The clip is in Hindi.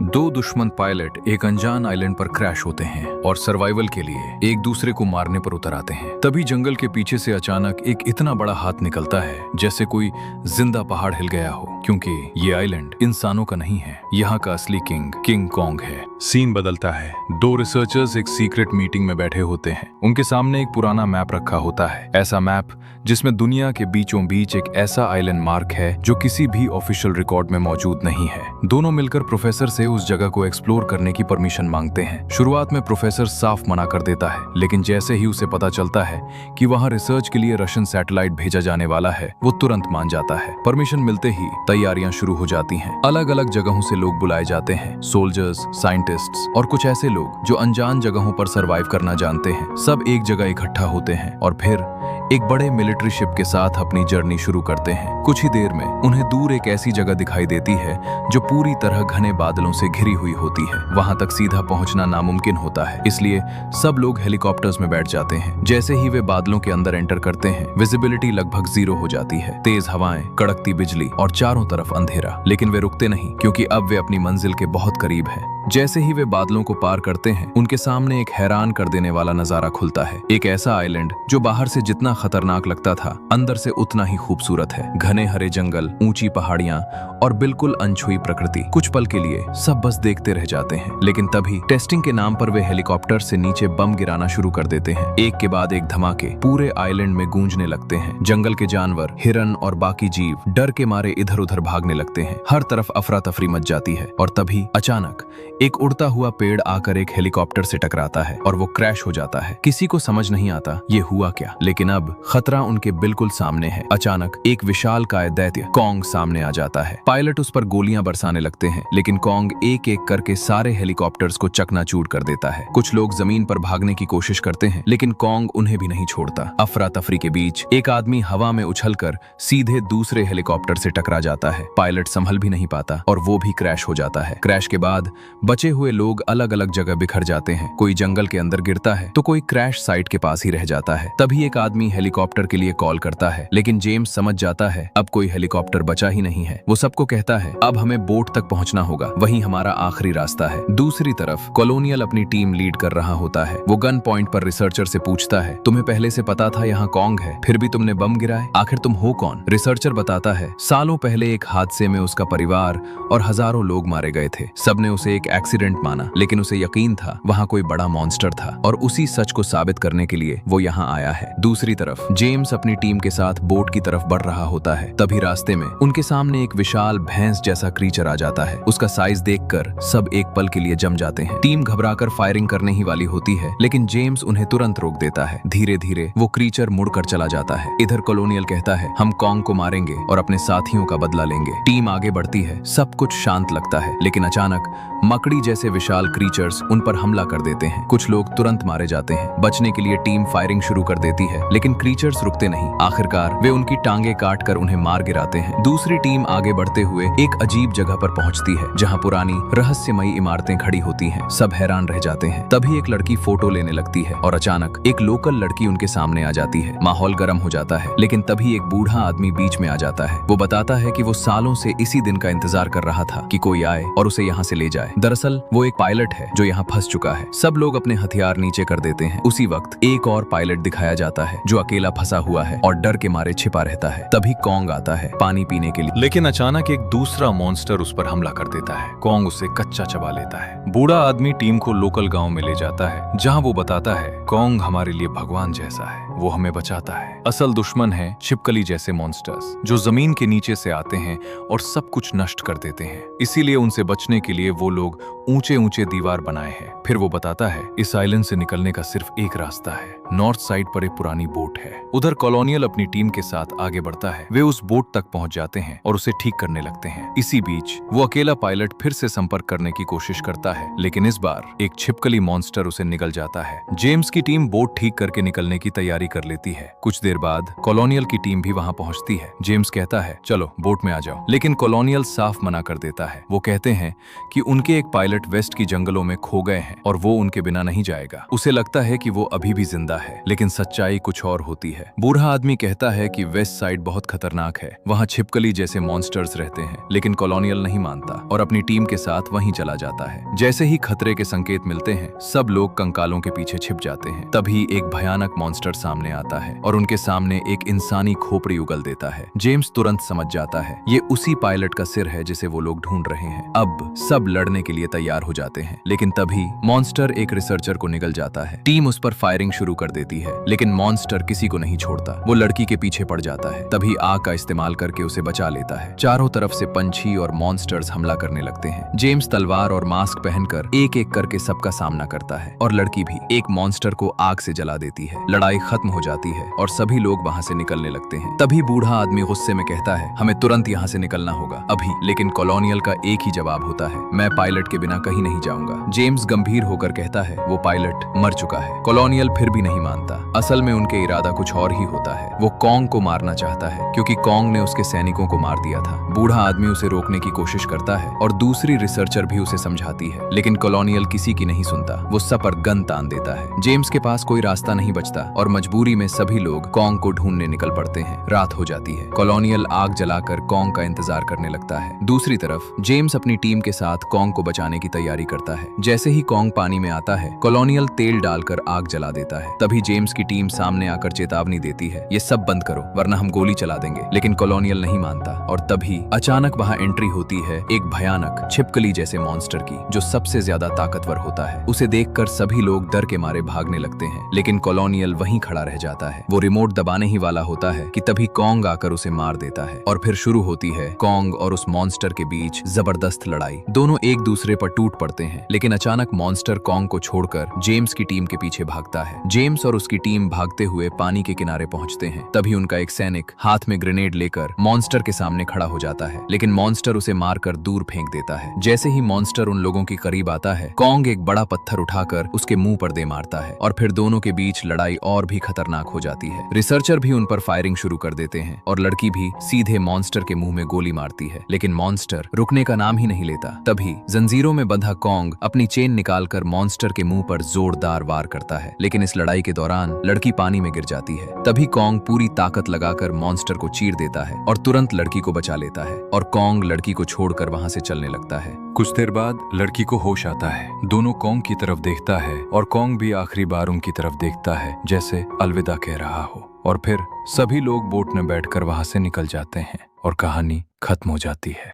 दो दुश्मन पायलट एक अनजान आइलैंड पर क्रैश होते हैं और सर्वाइवल के लिए एक दूसरे को मारने पर उतर आते हैं। तभी जंगल के पीछे से अचानक एक इतना बड़ा हाथ निकलता है जैसे कोई जिंदा पहाड़ हिल गया हो, क्योंकि ये आइलैंड इंसानों का नहीं है, यहाँ का असली किंग कॉन्ग है। सीन बदलता है। दो रिसर्चर्स एक सीक्रेट मीटिंग में बैठे होते हैं। उनके सामने एक पुराना मैप रखा होता है, ऐसा मैप जिसमें दुनिया के बीचों बीच एक ऐसा आइलैंड मार्क है जो किसी भी ऑफिशियल रिकॉर्ड में मौजूद नहीं है। दोनों मिलकर प्रोफेसर से उस जगह को एक्सप्लोर करने की परमिशन मांगते हैं। शुरुआत में प्रोफेसर साफ मना कर देता है, लेकिन जैसे ही उसे पता चलता है कि वहां रिसर्च के लिए रशियन सैटेलाइट भेजा जाने वाला है, वो तुरंत मान जाता है। परमिशन मिलते ही तैयारियां शुरू हो जाती हैं। अलग अलग जगहों से लोग बुलाए जाते हैं, सोल्जर्स, साइंटिस्ट्स और कुछ ऐसे लोग जो अनजान जगहों पर सरवाइव करना जानते हैं। सब एक जगह इकट्ठा होते हैं और फिर एक बड़े मिलिट्री शिप के साथ अपनी जर्नी शुरू करते हैं। कुछ ही देर में उन्हें दूर एक ऐसी जगह दिखाई देती है जो पूरी तरह घने बादलों से घिरी हुई होती है। वहां तक सीधा पहुंचना नामुमकिन होता है, इसलिए सब लोग हेलीकॉप्टर्स में बैठ जाते हैं। जैसे ही वे बादलों के अंदर एंटर करते हैं, विजिबिलिटी लगभग 0 हो जाती है। तेज हवाएं, कड़कती बिजली और चारों तरफ अंधेरा। लेकिन वे रुकते नहीं, क्योंकि अब वे अपनी मंजिल के बहुत करीब हैं। जैसे ही वे बादलों को पार करते हैं, उनके सामने एक हैरान कर देने वाला नजारा खुलता है। एक ऐसा आइलैंड जो बाहर से जितना खतरनाक लगता था, अंदर से उतना ही खूबसूरत है। घने हरे जंगल, ऊंची पहाड़ियां और बिल्कुल अनछुई प्रकृति। कुछ पल के लिए सब बस देखते रह जाते हैं, लेकिन तभी टेस्टिंग के नाम पर वे हेलीकॉप्टर से नीचे बम गिराना शुरू कर देते हैं। एक के बाद एक धमाके पूरे आइलैंड में गूंजने लगते हैं। जंगल के जानवर, हिरन और बाकी जीव डर के मारे इधर उधर भागने लगते हैं। हर तरफ अफरा तफरी मच जाती है और तभी अचानक एक उड़ता हुआ पेड़ आकर एक हेलीकॉप्टर से टकराता है और वो क्रैश हो जाता है। किसी को समझ नहीं आता ये हुआ क्या, लेकिन अब खतरा उनके बिल्कुल सामने है। अचानक एक विशालकाय दैत्य कॉन्ग सामने आ जाता है। पायलट उस पर गोलियां बरसाने लगते हैं, लेकिन कॉन्ग एक एक करके सारे हेलीकॉप्टर्स को चकनाचूर कर देता है। कुछ लोग जमीन पर भागने की कोशिश करते हैं, लेकिन कॉन्ग उन्हें भी नहीं छोड़ता। अफरा तफरी के बीच एक आदमी हवा में उछलकर सीधे दूसरे हेलीकॉप्टर से टकरा जाता है। पायलट संभल भी नहीं पाता और वो भी क्रैश हो जाता है। क्रैश के बाद बचे हुए लोग अलग अलग जगह बिखर जाते हैं। कोई जंगल के अंदर गिरता है तो कोई क्रैश साइट के पास ही रह जाता है। तभी एक आदमी हेलीकॉप्टर के लिए कॉल करता है, लेकिन जेम्स समझ जाता है अब कोई हेलीकॉप्टर बचा ही नहीं है। वो सबको कहता है अब हमें बोट तक पहुंचना होगा, वही हमारा आखिरी रास्ता है। दूसरी तरफ कॉलोनियल अपनी टीम लीड कर रहा होता है। वो गन पॉइंट पर रिसर्चर से पूछता है, तुम्हें पहले से पता था यहाँ कॉन्ग है, फिर भी तुमने बम गिराए, आखिर तुम हो कौन? रिसर्चर बताता है, सालों पहले एक हादसे में उसका परिवार और हजारों लोग मारे गए थे। सबने उसे एक एक्सीडेंट माना, लेकिन उसे यकीन था वहाँ कोई बड़ा मॉन्स्टर था और उसी सच को साबित करने के लिए वो यहाँ आया है। दूसरी तरफ जेम्स अपनी टीम के साथ बोट की तरफ बढ़ रहा होता है। तभी रास्ते में उनके सामने एक विशाल भैंस जैसा क्रीचर आ जाता है। उसका साइज देखकर सब एक पल के लिए जम जाते हैं। टीम घबराकर फायरिंग करने ही वाली होती है, लेकिन जेम्स उन्हें तुरंत रोक देता है। धीरे धीरे वो क्रीचर मुड़कर चला जाता है। इधर कॉलोनियल कहता है, हम कॉन्ग को मारेंगे और अपने साथियों का बदला लेंगे। टीम आगे बढ़ती है, सब कुछ शांत लगता है, लेकिन अचानक मकड़ी जैसे विशाल क्रीचर्स उन पर हमला कर देते हैं। कुछ लोग तुरंत मारे जाते हैं। बचने के लिए टीम फायरिंग शुरू कर देती है, लेकिन क्रीचर्स रुकते नहीं। आखिरकार वे उनकी टांगे काटकर उन्हें मार गिराते हैं। दूसरी टीम आगे बढ़ते हुए एक अजीब जगह पर पहुंचती है, जहां पुरानी रहस्यमयी इमारतें खड़ी होती हैं। सब हैरान रह जाते हैं। तभी एक लड़की फोटो लेने लगती है और अचानक एक लोकल लड़की उनके सामने आ जाती है। माहौल गर्म हो जाता है, लेकिन तभी एक बूढ़ा आदमी बीच में आ जाता है। वो बताता है कि वो सालों से इसी दिन का इंतजार कर रहा था कि कोई आए और उसे यहाँ से ले जाए। दरअसल वो एक पायलट है जो यहाँ फंस चुका है। सब लोग अपने हथियार नीचे कर देते हैं। उसी वक्त एक और पायलट दिखाया जाता है जो अकेला फंसा हुआ है और डर के मारे छिपा रहता है। तभी कॉन्ग आता है पानी पीने के लिए, लेकिन अचानक एक दूसरा मॉन्स्टर उस पर हमला कर देता है। कॉन्ग उसे कच्चा चबा लेता है। बूढ़ा आदमी टीम को लोकल गांव में ले जाता है, जहां वो बताता है कॉन्ग हमारे लिए भगवान जैसा है, वो हमें बचाता है। असल दुश्मन है छिपकली जैसे मॉन्स्टर्स जो जमीन के नीचे से आते हैं और सब कुछ नष्ट कर देते हैं। इसीलिए उनसे बचने के लिए वो लोग ऊंचे ऊंचे दीवार बनाए हैं। फिर वो बताता है इस आइलैंड से निकलने का सिर्फ एक रास्ता है, नॉर्थ साइड पर एक पुरानी बोट है। उधर कॉलोनियल अपनी टीम के साथ आगे बढ़ता है। वे उस बोट तक पहुंच जाते हैं और उसे ठीक करने लगते हैं। इसी बीच वो अकेला पायलट फिर से संपर्क करने की कोशिश करता है, लेकिन इस बार एक छिपकली मॉन्स्टर उसे निगल जाता है। जेम्स की टीम बोट ठीक करके निकलने की तैयारी कर लेती है। कुछ देर बाद कॉलोनियल की टीम भी वहां पहुंचती है। जेम्स कहता है चलो बोट में आ जाओ, लेकिन कॉलोनियल साफ मना कर देता है। वो कहते हैं कि उनके उनके एक पायलट वेस्ट की जंगलों में खो गए हैं और वो उनके बिना नहीं जाएगा। उसे लगता है कि वो अभी भी जिंदा है, लेकिन सच्चाई कुछ और होती है। बूढ़ा आदमी कहता है कि वेस्ट साइड बहुत खतरनाक है, वहाँ छिपकली जैसे मॉन्स्टर्स रहते हैं, लेकिन कॉलोनियल नहीं मानता और अपनी टीम के साथ वहीं चला जाता है। जैसे ही खतरे के संकेत मिलते हैं, सब लोग कंकालों के पीछे छिप जाते हैं। तभी एक भयानक मॉन्स्टर सामने आता है और उनके सामने एक इंसानी खोपड़ी उगल देता है। जेम्स तुरंत समझ जाता है ये उसी पायलट का सिर है जिसे वो लोग ढूंढ रहे हैं। अब सब लड़ने के लिए तैयार हो जाते हैं, लेकिन तभी मॉन्स्टर एक रिसर्चर को निगल जाता है। टीम उस पर फायरिंग शुरू कर देती है, लेकिन मॉन्स्टर किसी को नहीं छोड़ता। वो लड़की के पीछे पड़ जाता है। तभी आग का इस्तेमाल करके उसे बचा लेता है। चारों तरफ से पंछी और मॉन्स्टर्स हमला करने लगते हैं। जेम्स तलवार और मास्क पहनकर एक एक करके सबका सामना करता है और लड़की भी एक मॉन्स्टर को आग से जला देती है। लड़ाई खत्म हो जाती है और सभी लोग वहां से निकलने लगते हैं। तभी बूढ़ा आदमी गुस्से में कहता है हमें तुरंत यहाँ से निकलना होगा अभी। लेकिन कॉलोनियल का एक ही जवाब होता है, मैं पायलट के बिना कहीं नहीं जाऊंगा। जेम्स गंभीर होकर कहता है वो पायलट मर चुका है। कॉलोनियल फिर भी नहीं मानता। असल में उनके इरादा कुछ और ही होता है। वो कॉन्ग को मारना चाहता है क्योंकि कॉन्ग ने उसके सैनिकों को मार दिया था। बूढ़ा आदमी उसे रोकने की कोशिश करता है और दूसरी रिसर्चर भी उसे समझाती है, लेकिन कॉलोनियल किसी की नहीं सुनता। वो सब पर गन तान देता है। जेम्स के पास कोई रास्ता नहीं बचता और मजबूरी में सभी लोग कॉन्ग को ढूंढने निकल पड़ते हैं। रात हो जाती है। कॉलोनियल आग जलाकर कॉन्ग का इंतजार करने लगता है। दूसरी तरफ जेम्स अपनी टीम के साथ कॉन्ग को बचाने की तैयारी करता है। जैसे ही कॉन्ग पानी में आता है, कॉलोनियल तेल डालकर आग जला देता है। तभी जेम्स की टीम सामने आकर चेतावनी देती है ये सब बंद करो वरना हम गोली चला देंगे, लेकिन कॉलोनियल नहीं मानता। और तभी अचानक वहां एंट्री होती है एक भयानक छिपकली जैसे मॉन्स्टर की, जो सबसे ज्यादा ताकतवर होता है। उसे देखकर सभी लोग डर के मारे भागने लगते हैं, लेकिन कॉलोनियल वहीं खड़ा रह जाता है। वो रिमोट दबाने ही वाला होता है कि तभी कॉन्ग आकर उसे मार देता है और फिर शुरू होती है कॉन्ग और उस मॉन्स्टर के बीच जबरदस्त लड़ाई। दोनों एक दूसरे पर टूट पड़ते हैं, लेकिन अचानक मॉन्स्टर कॉन्ग को छोड़कर जेम्स की टीम के पीछे भागता है। जेम्स और उसकी टीम भागते हुए पानी के किनारे पहुंचते हैं। तभी उनका एक सैनिक हाथ में ग्रेनेड लेकर मॉन्स्टर के सामने खड़ा हो जाता है, लेकिन मॉन्स्टर उसे मारकर दूर फेंक देता है। जैसे ही मॉन्स्टर उन लोगों के करीब आता है, कॉन्ग एक बड़ा पत्थर उठाकर उसके मुंह पर दे मारता है और फिर दोनों के बीच लड़ाई और भी खतरनाक हो जाती है। रिसर्चर भी उन पर फायरिंग शुरू कर देते हैं और लड़की भी सीधे मॉन्स्टर के मुंह में गोली मारती है, लेकिन मॉन्स्टर रुकने का नाम ही नहीं लेता। तभी जंजीरों में बंधा कॉन्ग अपनी चेन निकालकर मॉन्स्टर के मुंह पर जोरदार वार करता है, लेकिन इस लड़ाई के दौरान लड़की पानी में गिर जाती है। तभी कॉन्ग पूरी ताकत लगाकर मॉन्स्टर को चीर देता है और तुरंत लड़की को बचा लेता है और कॉन्ग लड़की को छोड़कर वहां से चलने लगता है। कुछ देर बाद लड़की को होश आता है। दोनों कॉन्ग की तरफ देखता है और कॉन्ग भी आखिरी बार उनकी तरफ देखता है, जैसे अलविदा कह रहा हो। और फिर सभी लोग बोट में बैठकर वहां से निकल जाते हैं और कहानी खत्म हो जाती है।